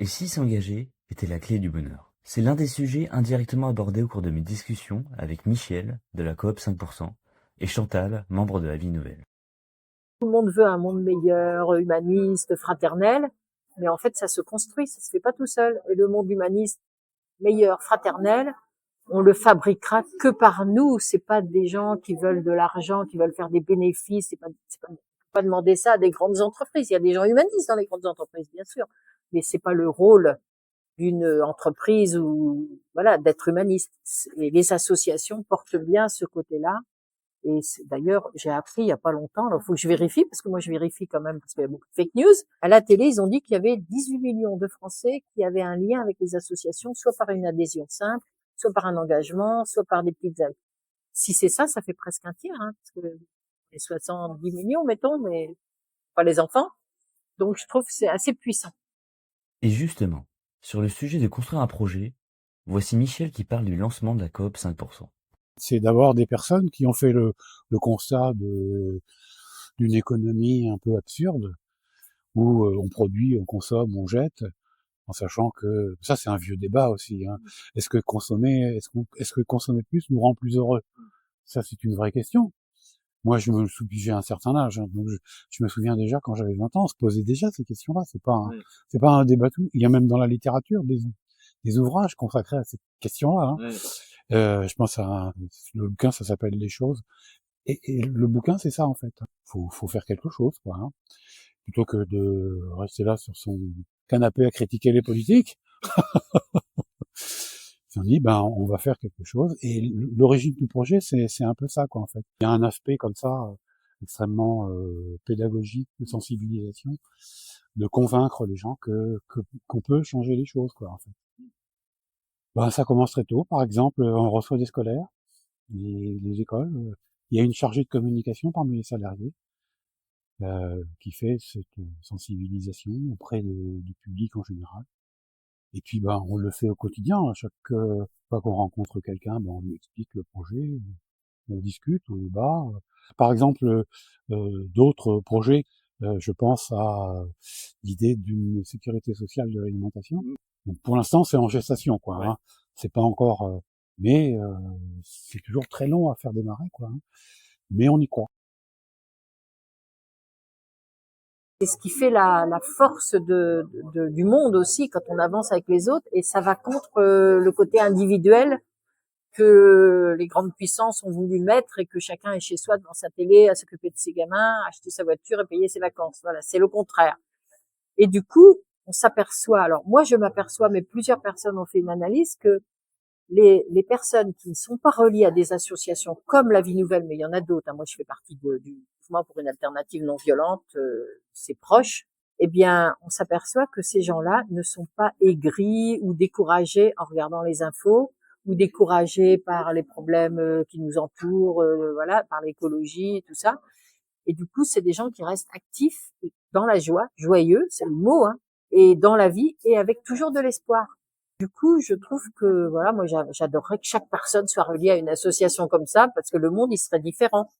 Et si s'engager était la clé du bonheur? C'est l'un des sujets indirectement abordés au cours de mes discussions avec Michel de la coop 5% et Chantal, membre de la Vie Nouvelle. Tout le monde veut un monde meilleur, humaniste, fraternel, mais en fait ça se construit, ça se fait pas tout seul. Et le monde humaniste, meilleur, fraternel, on le fabriquera que par nous. C'est pas des gens qui veulent de l'argent, qui veulent faire des bénéfices. On peut pas demander ça à des grandes entreprises. Il y a des gens humanistes dans les grandes entreprises, bien sûr, mais c'est pas le rôle d'une entreprise ou voilà d'être humaniste. Et les associations portent bien ce côté-là. Et d'ailleurs, j'ai appris il y a pas longtemps, alors il faut que je vérifie, parce que moi je vérifie quand même, parce qu'il y a beaucoup de fake news. À la télé, ils ont dit qu'il y avait 18 millions de Français qui avaient un lien avec les associations, soit par une adhésion simple, soit par un engagement, soit par des petites aides. Si c'est ça, ça fait presque un tiers, hein, parce que les 70 millions, mettons, mais pas les enfants. Donc je trouve que c'est assez puissant. Et justement, sur le sujet de construire un projet, voici Michel qui parle du lancement de la coop 5%. C'est d'avoir des personnes qui ont fait le constat d'une économie un peu absurde, où on produit, on consomme, on jette, en sachant que ça c'est un vieux débat aussi. Hein. Est-ce que consommer plus nous rend plus heureux? Ça c'est une vraie question. Moi j'ai un certain âge, hein, donc je me souviens déjà quand j'avais 20 ans, on se posait déjà ces questions-là. C'est pas un débat tout. Il y a même dans la littérature des ouvrages consacrés à cette question-là. Hein. Je pense le bouquin, ça s'appelle Les choses. Et le bouquin, c'est ça, en fait. Faut faire quelque chose, quoi. Hein. Plutôt que de rester là sur son canapé à critiquer les politiques. On dit, ben, on va faire quelque chose. Et l'origine du projet, c'est un peu ça, quoi, en fait. Il y a un aspect comme ça, extrêmement pédagogique, de sensibilisation, de convaincre les gens qu'on peut changer les choses, quoi, en fait. Ben, ça commence très tôt. Par exemple, on reçoit des scolaires, les écoles. Il y a une chargée de communication parmi les salariés qui fait cette sensibilisation auprès du public en général. Et puis, ben, on le fait au quotidien. À chaque fois qu'on rencontre quelqu'un, ben, on lui explique le projet, on discute, on débat. Par exemple, d'autres projets, je pense à l'idée d'une sécurité sociale de l'alimentation. Donc, pour l'instant, c'est en gestation, quoi. Ouais. Hein. C'est pas encore, mais c'est toujours très long à faire démarrer, quoi. Hein. Mais on y croit. C'est ce qui fait la force du monde aussi quand on avance avec les autres, et ça va contre le côté individuel que les grandes puissances ont voulu mettre, et que chacun est chez soi devant sa télé à s'occuper de ses gamins, acheter sa voiture et payer ses vacances. Voilà, c'est le contraire. Et du coup, on s'aperçoit, alors moi je m'aperçois, mais plusieurs personnes ont fait une analyse, que les personnes qui ne sont pas reliées à des associations comme la Vie Nouvelle, mais il y en a d'autres, hein, moi je fais partie du mouvement pour une alternative non violente, c'est proche, eh bien on s'aperçoit que ces gens-là ne sont pas aigris ou découragés en regardant les infos, ou découragés par les problèmes qui nous entourent, voilà, par l'écologie et tout ça. Et du coup, c'est des gens qui restent actifs dans la joie, joyeux, c'est le mot, hein, et dans la vie, et avec toujours de l'espoir. Du coup, je trouve que, voilà, moi, j'adorerais que chaque personne soit reliée à une association comme ça, parce que le monde, il serait différent.